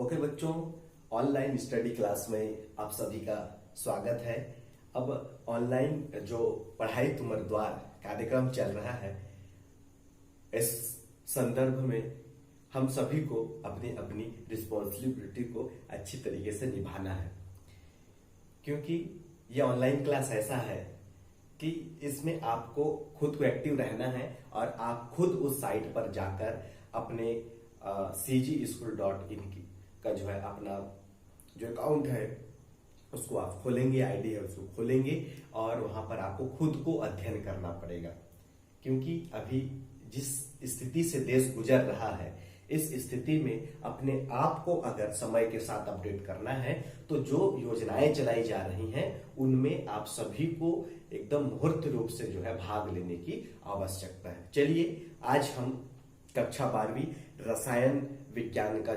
Okay बच्चों, online study class में आप सभी का स्वागत है। अब ऑनलाइन जो पढ़ाई तुमर द्वार कार्यक्रम चल रहा है, इस संदर्भ में हम सभी को अपनी अपनी रिस्पॉन्सिबिलिटी को अच्छी तरीके से निभाना है, क्योंकि ये ऑनलाइन क्लास ऐसा है कि इसमें आपको खुद को एक्टिव रहना है और आप खुद उस साइट पर जाकर अपने cgschool.in का जो है अपना जो अकाउंट है उसको आप खोलेंगे, आईडी है उसको खोलेंगे और वहां पर आपको खुद को अध्ययन करना पड़ेगा। क्योंकि अभी जिस स्थिति से देश गुजर रहा है, इस स्थिति में अपने आप को अगर समय के साथ अपडेट करना है तो जो योजनाएं चलाई जा रही हैं उनमें आप सभी को एकदम मुहूर्त रूप से जो है भाग लेने की आवश्यकता है। चलिए, आज हम कक्षा 12वीं रसायन विज्ञान का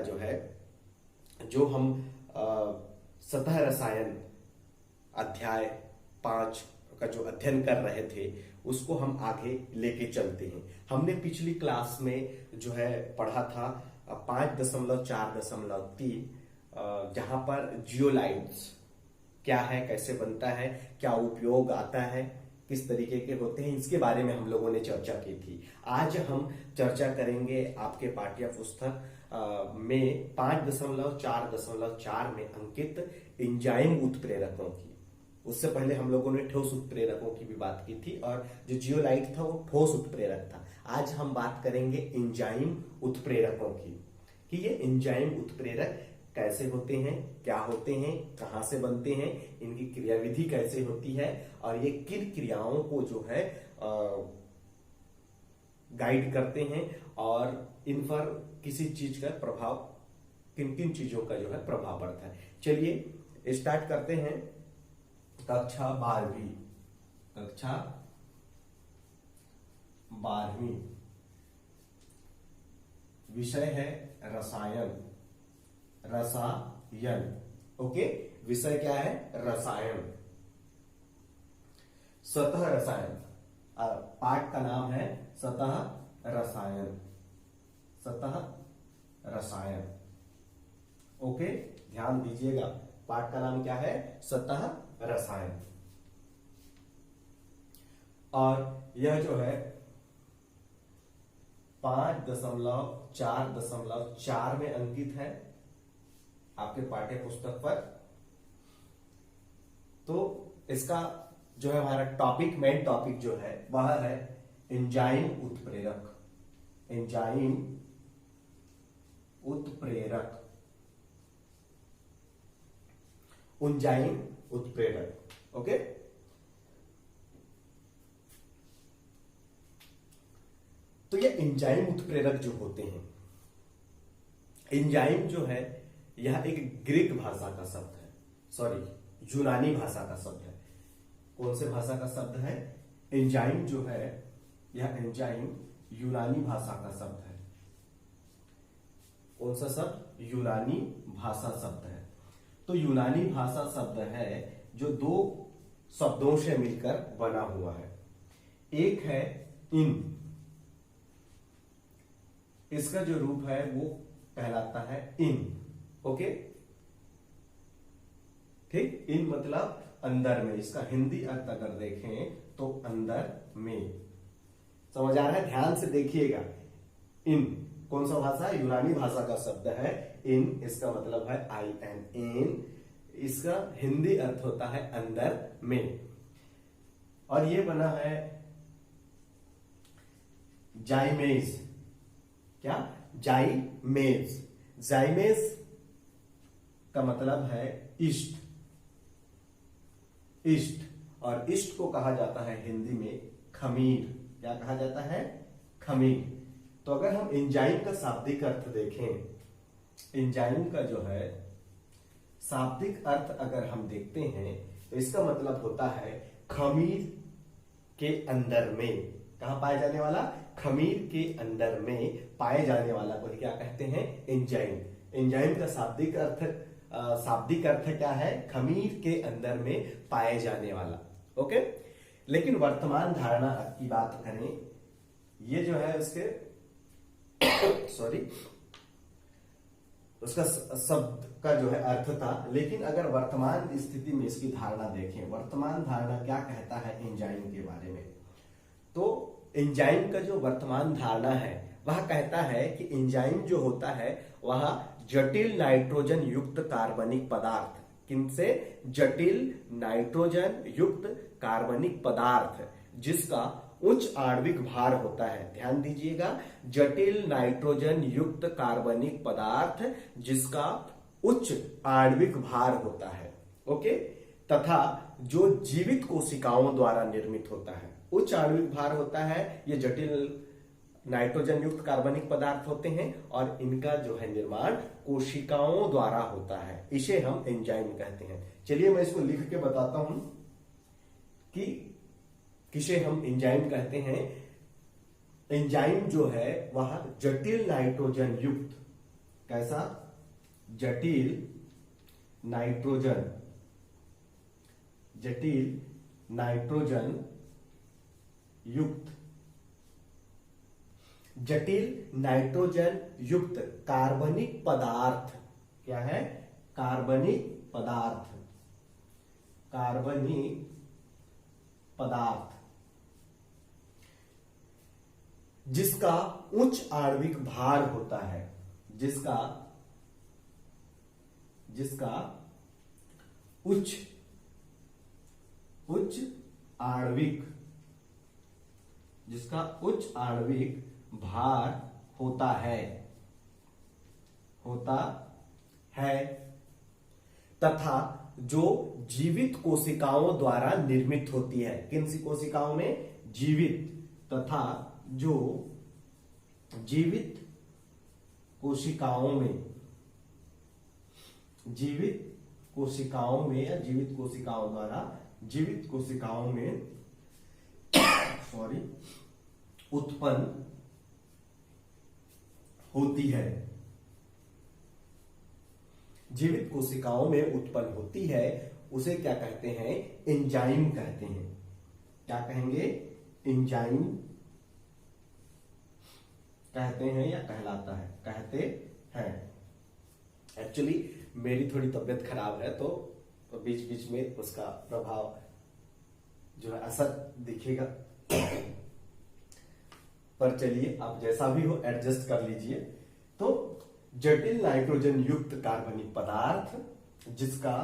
जो हम सतह रसायन अध्याय 5 का जो अध्ययन कर रहे थे उसको हम आगे लेके चलते हैं। हमने पिछली क्लास में जो है पढ़ा था 5.4.3 जहां पर जियोलाइट्स क्या है, कैसे बनता है, क्या उपयोग आता है, किस तरीके के होते हैं, इसके बारे में हम लोगों ने चर्चा की थी। आज हम चर्चा करेंगे आपके पाठ्य पुस्तक में 5.4.4 में अंकित एंजाइम उत्प्रेरकों की। उससे पहले हम लोगों ने ठोस उत्प्रेरकों की भी बात की थी और जो जियोलाइट था वो ठोस उत्प्रेरक था। आज हम बात करेंगे एंजाइम उत्प्रेरकों की कि ये एंजाइम उत्प्रेरक कैसे होते हैं, क्या होते हैं, कहां से बनते हैं, इनकी क्रियाविधि कैसे होती है और ये किन क्रियाओं को जो है गाइड करते हैं और इन पर किसी चीज का प्रभाव, किन किन चीजों का जो है प्रभाव पड़ता है। चलिए स्टार्ट करते हैं। कक्षा 12वीं विषय है रसायन। ओके, विषय क्या है? रसायन। सतह रसायन, पाठ का नाम है सतह रसायन। ओके, ध्यान दीजिएगा, पाठ का नाम क्या है? सतह रसायन। और यह जो है 5.4.4 में अंकित है आपके पाठ्य पुस्तक पर। तो इसका जो है हमारा टॉपिक, मेन टॉपिक जो है वह है एंजाइम उत्प्रेरक। ओके, तो ये एंजाइम उत्प्रेरक जो होते हैं, एंजाइम जो है यह एक ग्रीक भाषा का शब्द है, यूनानी भाषा का शब्द है। कौन से भाषा का शब्द है? एंजाइम जो है यह एंजाइम यूनानी भाषा का शब्द है। कौन सा शब्द? यूनानी भाषा शब्द है। तो यूनानी भाषा शब्द है जो दो शब्दों से मिलकर बना हुआ है। एक है इन, इसका जो रूप है वो कहलाता है इन। ओके, ठीक, इन मतलब अंदर में। इसका हिंदी अर्थ अगर देखें तो अंदर में। समझ आ रहा है? ध्यान से देखिएगा। इन कौन सा भाषा? यूनानी भाषा का शब्द है इन। इसका मतलब है IN। इसका हिंदी अर्थ होता है अंदर में। और ये बना है जाइमेज। क्या? जाइमेज का मतलब है ईस्ट। और ईस्ट को कहा जाता है हिंदी में खमीर। क्या कहा जाता है? खमीर। तो अगर हम एंजाइम का शाब्दिक अर्थ देखें, एंजाइम का जो है शाब्दिक अर्थ अगर हम देखते हैं तो इसका मतलब होता है खमीर के अंदर में। कहां पाया जाने वाला? खमीर के अंदर में पाए जाने वाला को क्या कहते हैं? एंजाइम। एंजाइम का शाब्दिक अर्थ क्या है? खमीर के अंदर में पाए जाने वाला। ओके, लेकिन वर्तमान धारणा की बात करें, ये जो है उसके उसका शब्द का जो है अर्थ था। लेकिन अगर वर्तमान स्थिति में इसकी धारणा देखें, वर्तमान धारणा क्या कहता है एंजाइम के बारे में, तो एंजाइम का जो वर्तमान धारणा है वह कहता है कि एंजाइम जो होता है वह जटिल नाइट्रोजन युक्त कार्बनिक पदार्थ, किनसे, जटिल नाइट्रोजन युक्त कार्बनिक पदार्थ जिसका उच्च आणविक भार होता है। ध्यान दीजिएगा, जटिल नाइट्रोजन युक्त कार्बनिक पदार्थ जिसका उच्च आणविक भार होता है। ओके, तथा जो जीवित कोशिकाओं द्वारा निर्मित होता है। उच्च आणविक भार होता है, ये जटिल नाइट्रोजन युक्त कार्बनिक पदार्थ होते हैं और इनका जो है निर्माण कोशिकाओं द्वारा होता है। इसे हम एंजाइम कहते हैं। चलिए मैं इसको लिख के बताता हूं कि किसे हम एंजाइम कहते हैं। एंजाइम जो है वह जटिल नाइट्रोजन युक्त, कैसा, जटिल नाइट्रोजन, जटिल नाइट्रोजन युक्त, जटिल नाइट्रोजन युक्त कार्बनिक पदार्थ, क्या है, कार्बनिक पदार्थ, कार्बनिक पदार्थ जिसका उच्च आणविक भार होता है, जिसका उच्च आणविक, जिसका उच्च आणविक भार होता है तथा जो जीवित कोशिकाओं द्वारा निर्मित होती है। किन सी कोशिकाओं में, जीवित, तथा जो जीवित कोशिकाओं में, जीवित कोशिकाओं में या जीवित कोशिकाओं द्वारा, जीवित कोशिकाओं में उत्पन्न होती है, जीवित कोशिकाओं में उत्पन्न होती है, उसे क्या कहते हैं, एंजाइम कहते हैं। क्या कहेंगे, एंजाइम कहते हैं या कहलाता है, कहते हैं। एक्चुअली मेरी थोड़ी तबीयत खराब है तो बीच बीच में उसका प्रभाव जो है, असर दिखेगा, पर चलिए आप जैसा भी हो एडजस्ट कर लीजिए। तो जटिल नाइट्रोजन युक्त कार्बनिक पदार्थ जिसका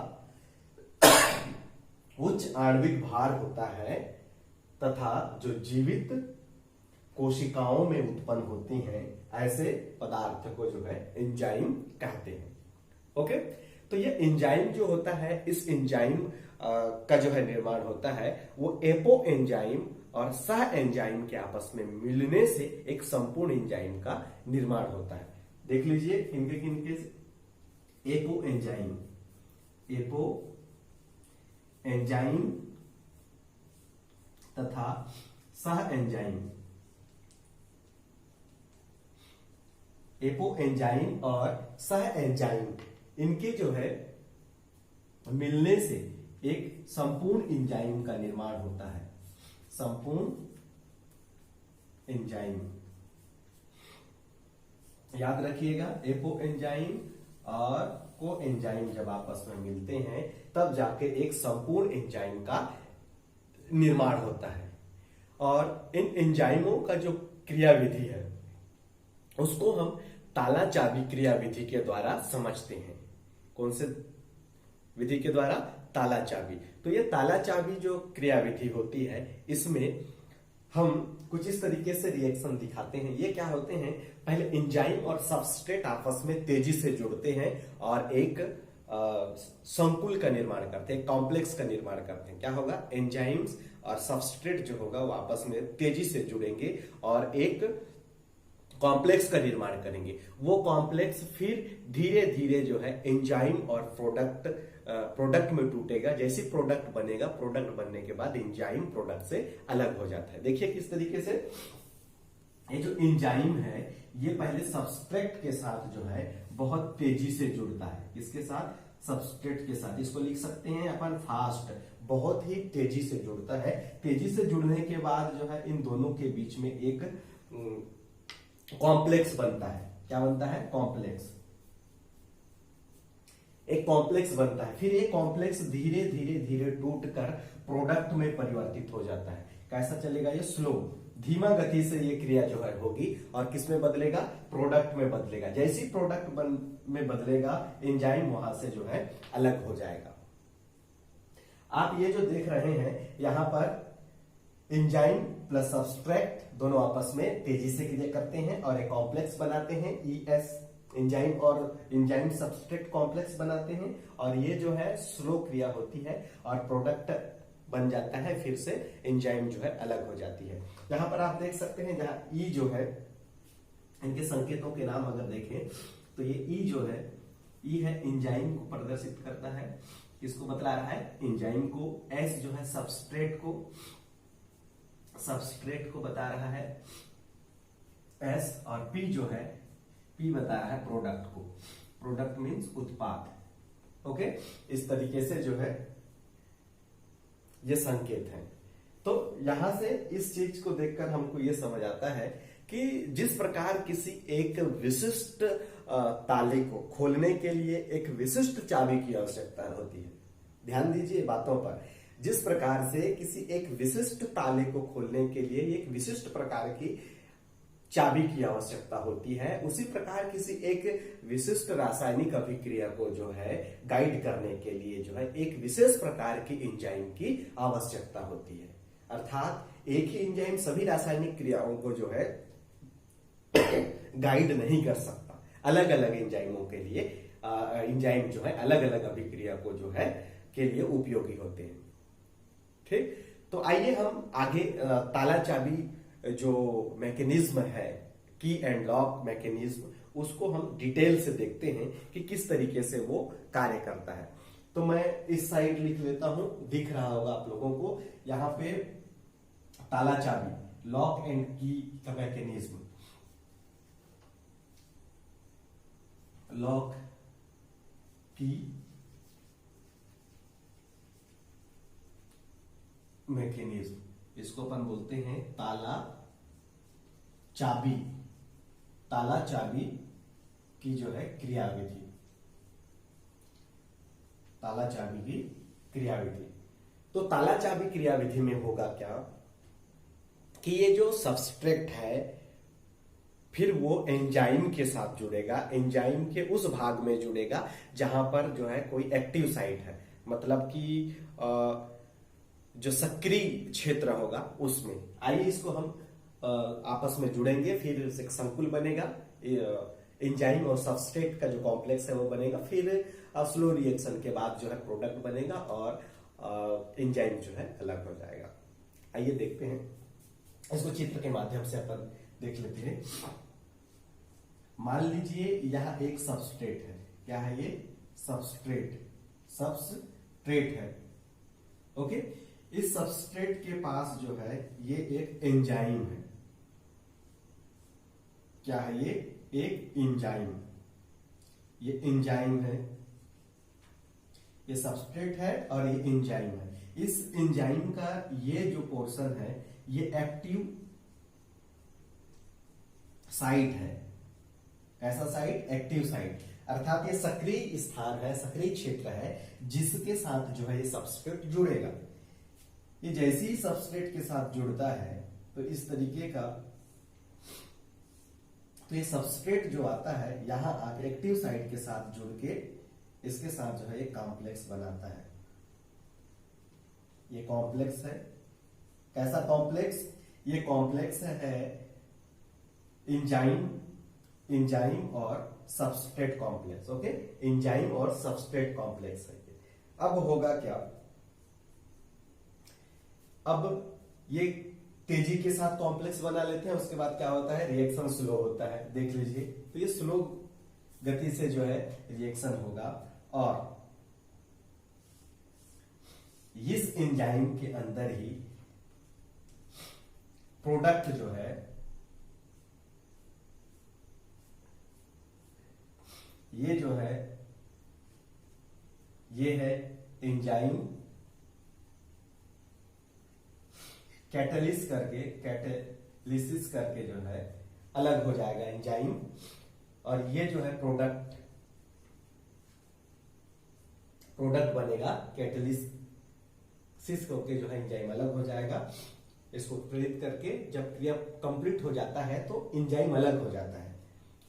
उच्च आणविक भार होता है तथा जो जीवित कोशिकाओं में उत्पन्न होती हैं, ऐसे पदार्थ को जो है एंजाइम कहते हैं। ओके, तो ये एंजाइम जो होता है, इस एंजाइम का जो है निर्माण होता है वो एपो एंजाइम और सह एंजाइम के आपस में मिलने से एक संपूर्ण एंजाइम का निर्माण होता है। देख लीजिए इनके किनके, एपो एंजाइम, एपो एंजाइम तथा सह एंजाइम, एपो एंजाइम और सह एंजाइम, इनके जो है मिलने से एक संपूर्ण एंजाइम का निर्माण होता है, संपूर्ण एंजाइम। याद रखिएगा, एपो एंजाइम और को एंजाइम जब आपस में मिलते हैं तब जाके एक संपूर्ण एंजाइम का निर्माण होता है। और इन एंजाइमों का जो क्रिया विधि है उसको हम ताला चाबी क्रिया विधि के द्वारा समझते हैं। कौन से विधि के द्वारा, ताला चाबी। तो ये ताला चाबी जो क्रिया विधि होती है इसमें हम कुछ इस तरीके से रिएक्शन दिखाते हैं। ये क्या होते हैं, पहले एंजाइम और सबस्ट्रेट आपस में तेजी से जुड़ते हैं और एक संकुल का निर्माण करते हैं, कॉम्प्लेक्स का निर्माण करते हैं। क्या होगा, एंजाइम्स और सबस्ट्रेट जो होगा वो आपस में तेजी से जुड़ेंगे और एक कॉम्प्लेक्स का निर्माण करेंगे। वो कॉम्प्लेक्स फिर धीरे धीरे जो है एंजाइम और प्रोडक्ट में टूटेगा। जैसे प्रोडक्ट बनेगा, प्रोडक्ट बनने के बाद एंजाइम प्रोडक्ट से अलग हो जाता है। देखिए किस तरीके से ये जो एंजाइम है ये पहले सबस्ट्रेट के साथ जो है बहुत तेजी से जुड़ता है। किसके साथ, सबस्ट्रेट के साथ। इसको लिख सकते हैं अपन फास्ट, बहुत ही तेजी से जुड़ता है। तेजी से जुड़ने के बाद जो है इन दोनों के बीच में एक कॉम्प्लेक्स बनता है। क्या बनता है, कॉम्प्लेक्स। एक कॉम्प्लेक्स बनता है, फिर ये कॉम्प्लेक्स धीरे धीरे धीरे टूट कर प्रोडक्ट में परिवर्तित हो जाता है। कैसा चलेगा ये? स्लो, धीमा गति से ये क्रिया जो है होगी और किस में बदलेगा? प्रोडक्ट में बदलेगा। जैसी प्रोडक्ट में बदलेगा एंजाइम वहां से जो है अलग हो जाएगा। आप ये जो देख रहे हैं यहां पर एंजाइम प्लस सबस्ट्रेट दोनों आपस में तेजी से क्रिया करते हैं और एक कॉम्प्लेक्स बनाते हैं, ES एंजाइम और एंजाइम सबस्ट्रेट कॉम्प्लेक्स बनाते हैं, और ये जो है स्लो क्रिया होती है और प्रोडक्ट बन जाता है, फिर से एंजाइम जो है अलग हो जाती है। यहां पर आप देख सकते हैं जहां E जो है, इनके संकेतों के नाम अगर देखें तो ये E जो है, E है एंजाइम को प्रदर्शित करता है, इसको बतला रहा है एंजाइम को। S जो है सबस्ट्रेट को बता रहा है S, और P जो है, P बता रहा है प्रोडक्ट को। प्रोडक्ट मीन्स उत्पाद। ओके, इस तरीके से जो है ये संकेत है। तो यहां से इस चीज को देखकर हमको ये समझ आता है कि जिस प्रकार किसी एक विशिष्ट ताले को खोलने के लिए एक विशिष्ट चाबी की आवश्यकता होती है, ध्यान दीजिए बातों पर। जिस प्रकार से किसी एक विशिष्ट ताले को खोलने के लिए एक विशिष्ट प्रकार की चाबी की आवश्यकता होती है, उसी प्रकार किसी एक विशिष्ट रासायनिक अभिक्रिया को जो है गाइड करने के लिए जो है एक विशेष प्रकार की एंजाइम की आवश्यकता होती है। अर्थात एक ही एंजाइम सभी रासायनिक क्रियाओं को जो है गाइड नहीं कर सकता। अलग अलग एंजाइमों के लिए एंजाइम जो है अलग अलग अभिक्रिया को जो है के लिए उपयोगी होते हैं। ठीक, तो आइए हम आगे ताला चाबी जो मैकेनिज्म है, की एंड लॉक मैकेनिज्म, उसको हम डिटेल से देखते हैं कि किस तरीके से वो कार्य करता है। तो मैं इस साइड लिख लेता हूं, दिख रहा होगा आप लोगों को यहां पे ताला चाबी, लॉक एंड की का मैकेनिज्म, लॉक की मैकेनिज्म, इसको अपन बोलते हैं ताला चाबी। ताला चाबी की जो है क्रियाविधि, ताला चाबी की क्रियाविधि। तो ताला चाबी क्रियाविधि में होगा क्या कि ये जो सबस्ट्रेट है फिर वो एंजाइम के साथ जुड़ेगा, एंजाइम के उस भाग में जुड़ेगा जहां पर जो है कोई एक्टिव साइट है, मतलब कि जो सक्रिय क्षेत्र होगा उसमें। आइए इसको हम आपस में जुड़ेंगे, फिर एक संकुल बनेगा, एंजाइम और सबस्ट्रेट का जो कॉम्प्लेक्स है वो बनेगा, फिर स्लो रिएक्शन के बाद जो है प्रोडक्ट बनेगा और एंजाइम जो है अलग हो जाएगा। आइए देखते हैं, इसको चित्र के माध्यम से अपन देख लेते हैं। मान लीजिए यहां एक सबस्ट्रेट है, क्या है ये? सबस्ट्रेट है। ओके, इस सबस्ट्रेट के पास जो है ये एक एंजाइम है। क्या है ये? एक एंजाइम। ये एंजाइम है, ये सबस्ट्रेट है और ये एंजाइम है। इस एंजाइम का ये जो पोर्शन है ये एक्टिव साइट है। ऐसा साइट एक्टिव साइट, अर्थात ये सक्रिय स्थान है, सक्रिय क्षेत्र है जिसके साथ जो है ये सबस्ट्रेट जुड़ेगा। ये जैसे ही सबस्ट्रेट के साथ जुड़ता है तो इस तरीके का, तो ये सबस्ट्रेट जो आता है यहां आकर एक्टिव साइट के साथ जुड़ के इसके साथ जो है ये कॉम्प्लेक्स बनाता है। ये कॉम्प्लेक्स है। कैसा कॉम्प्लेक्स? ये कॉम्प्लेक्स है एंजाइम और सबस्ट्रेट कॉम्प्लेक्स। ओके, एंजाइम और सबस्ट्रेट कॉम्प्लेक्स है। अब होगा क्या? अब ये तेजी के साथ कॉम्प्लेक्स बना लेते हैं, उसके बाद क्या होता है? रिएक्शन स्लो होता है। देख लीजिए, तो ये स्लो गति से जो है रिएक्शन होगा और इस एंजाइम के अंदर ही प्रोडक्ट जो है ये जो है ये है एंजाइम कैटलिसिस करके जो है अलग हो जाएगा एंजाइम, और ये जो है प्रोडक्ट प्रोडक्ट बनेगा, कैटालिसिस होके जो है एंजाइम अलग हो जाएगा। इसको प्रेरित करके जब क्रिया कंप्लीट हो जाता है तो एंजाइम अलग हो जाता है,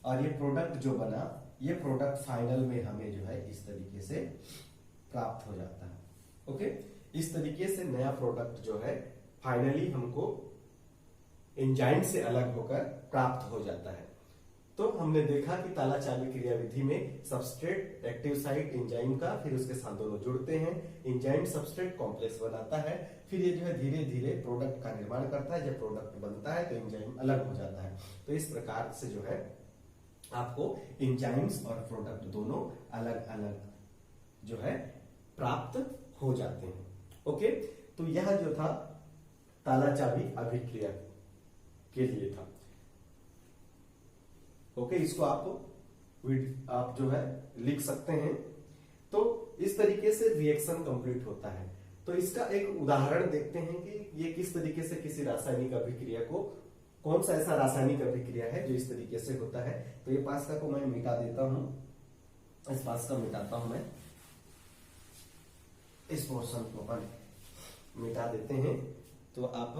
और ये प्रोडक्ट जो बना, ये प्रोडक्ट फाइनल में हमें जो है इस तरीके से प्राप्त हो जाता है। ओके, इस तरीके से नया प्रोडक्ट जो है फाइनली हमको एंजाइम से अलग होकर प्राप्त हो जाता है। तो हमने देखा कि ताला चाबी क्रियाविधि में सबस्ट्रेट, एक्टिव साइट एंजाइम का, फिर उसके साथ दोनों जुड़ते हैं, एंजाइम सबस्ट्रेट कॉम्प्लेक्स बनाता है, फिर ये जो है धीरे धीरे प्रोडक्ट का निर्माण करता है। जब प्रोडक्ट बनता है तो एंजाइम अलग हो जाता है। तो इस प्रकार से जो है आपको एंजाइम्स और प्रोडक्ट दोनों अलग अलग जो है प्राप्त हो जाते हैं। ओके, तो यह जो था ताला चाबी अभिक्रिया के लिए था। ओके, इसको आप जो है लिख सकते हैं। तो इस तरीके से रिएक्शन कंप्लीट होता है। तो इसका एक उदाहरण देखते हैं कि ये किस तरीके से किसी रासायनिक अभिक्रिया को, कौन सा ऐसा रासायनिक अभिक्रिया है जो इस तरीके से होता है। तो ये पास्ता को मैं मिटा देता हूं, इस पास्ता मिटाता हूं मैं, इस पोर्शन को अपन मिटा देते हैं। तो आप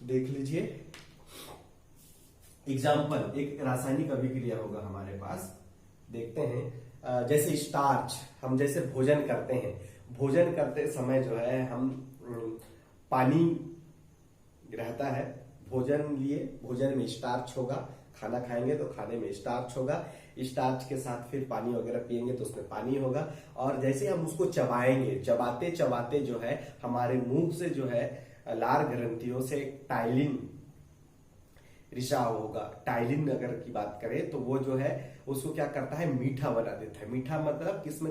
देख लीजिए, एग्जाम्पल, एक रासायनिक अभिक्रिया होगा हमारे पास, देखते हैं। जैसे स्टार्च, हम जैसे भोजन करते हैं, भोजन करते समय जो है हम पानी रहता है, भोजन लिए, भोजन में स्टार्च होगा, खाना खाएंगे तो खाने में स्टार्च होगा, स्टार्च के साथ फिर पानी वगैरह पिएंगे तो उसमें पानी होगा, और जैसे हम उसको चबाएंगे, चबाते चबाते जो है हमारे मुंह से जो है लार ग्रंथियों से टाइलिन रिसाव होगा। टाइलिन अगर की बात करें तो वो जो है उसको क्या करता है, मीठा बना देता है। मीठा मतलब किसमें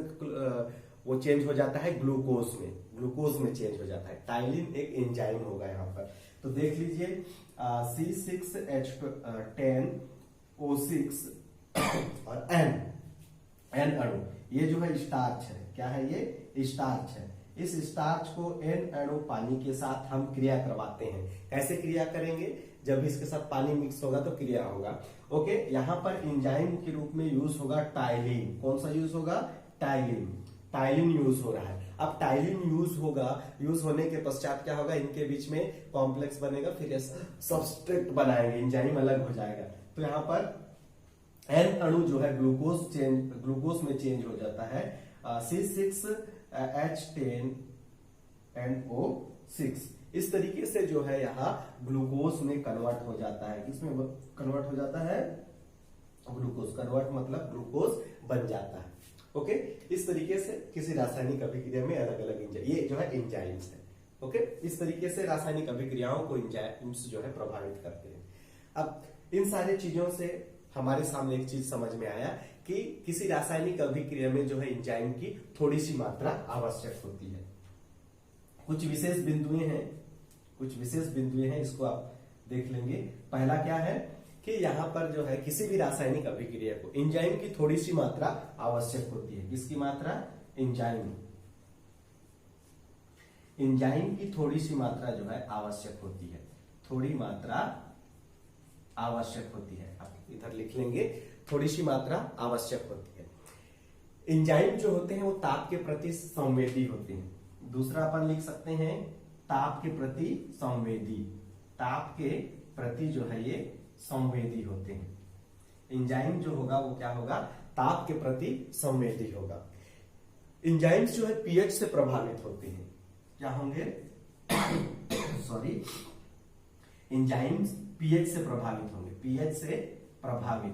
वो चेंज हो जाता है, ग्लूकोज में, ग्लूकोज में चेंज हो जाता है। टाइलिन एक एंजाइम होगा यहाँ पर। तो देख लीजिए C6H10O6 और N अणु, ये जो है स्टार्च है। क्या है ये? स्टार्च है। इस स्टार्च को N अणु पानी के साथ हम क्रिया करवाते हैं। कैसे क्रिया करेंगे? जब इसके साथ पानी मिक्स होगा तो क्रिया होगा। ओके, यहाँ पर एंजाइम के रूप में यूज होगा टाइलिन। कौन सा यूज होगा? टाइलिन। टाइलिन यूज हो रहा है। अब टाइलिन यूज होगा, यूज होने के पश्चात क्या होगा, इनके बीच में कॉम्प्लेक्स बनेगा, फिर सबस्ट्रेट बनाएंगे, एंजाइम अलग हो जाएगा। तो यहाँ पर N अणु जो है ग्लूकोज में चेंज हो जाता है, C6H10NO6। इस तरीके से जो है यहाँ ग्लूकोज में कन्वर्ट हो जाता है। किसमें कन्वर्ट हो जाता है? ग्लूकोज। कन्वर्ट मतलब ग्लूकोज बन जाता है। ओके, इस तरीके से किसी रासायनिक अभिक्रिया में अलग अलग ये जो है एंजाइम्स है। ओके, इस तरीके से रासायनिक अभिक्रियाओं को एंजाइम्स जो है प्रभावित करते हैं। अब इन सारी चीजों से हमारे सामने एक चीज समझ में आया कि किसी रासायनिक अभिक्रिया में जो है एंजाइम की थोड़ी सी मात्रा आवश्यक होती है। कुछ विशेष बिंदुएं हैं, इसको आप देख लेंगे। पहला क्या है कि यहाँ पर जो है किसी भी रासायनिक अभिक्रिया को एंजाइम की थोड़ी सी मात्रा आवश्यक होती है। किसकी मात्रा? एंजाइम की थोड़ी सी मात्रा जो है आवश्यक होती है। थोड़ी मात्रा आवश्यक होती है, आप इधर लिख लेंगे, थोड़ी सी मात्रा आवश्यक होती है। एंजाइम जो होते हैं वो ताप के प्रति संवेदी होते हैं। दूसरा अपन लिख सकते हैं ताप के प्रति संवेदी। ताप के प्रति जो है ये संवेदी होते हैं। एंजाइम जो होगा वो क्या होगा? ताप के प्रति संवेदी होगा। एंजाइम्स जो है पीएच से प्रभावित होते हैं। क्या होंगे? सॉरी, एंजाइम्स पीएच से प्रभावित होंगे। पीएच से प्रभावित,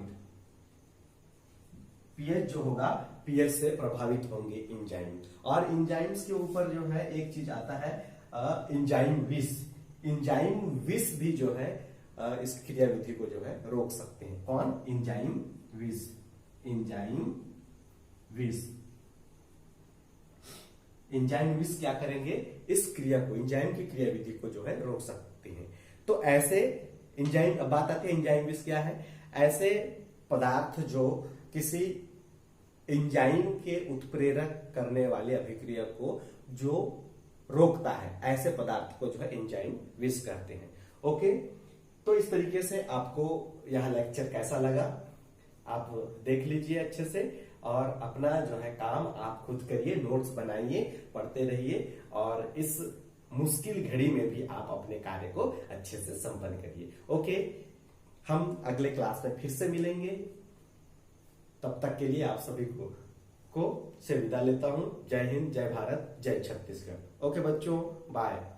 पीएच जो होगा पीएच से प्रभावित होंगे एंजाइम। और एंजाइम्स के ऊपर जो है एक चीज आता है एंजाइम विष। एंजाइम विष भी जो है इस क्रियाविधि को जो है रोक सकते हैं। कौन? एंजाइम विष। एंजाइम विष, एंजाइम विष क्या करेंगे? इस क्रिया को, एंजाइम की क्रियाविधि को जो है रोक सकते हैं। तो ऐसे एंजाइम, अब बात आती है एंजाइम विष क्या है? ऐसे पदार्थ जो किसी एंजाइम के उत्प्रेरक करने वाले अभिक्रिया को जो रोकता है, ऐसे पदार्थ को जो है एंजाइम विष कहते हैं। ओके, तो इस तरीके से आपको यह लेक्चर कैसा लगा आप देख लीजिए अच्छे से, और अपना जो है काम आप खुद करिए, नोट्स बनाइए, पढ़ते रहिए और इस मुश्किल घड़ी में भी आप अपने कार्य को अच्छे से संपन्न करिए। ओके, हम अगले क्लास में फिर से मिलेंगे। तब तक के लिए आप सभी को से विदा लेता हूं। जय हिंद, जय भारत, जय छत्तीसगढ़। ओके बच्चों, बाय।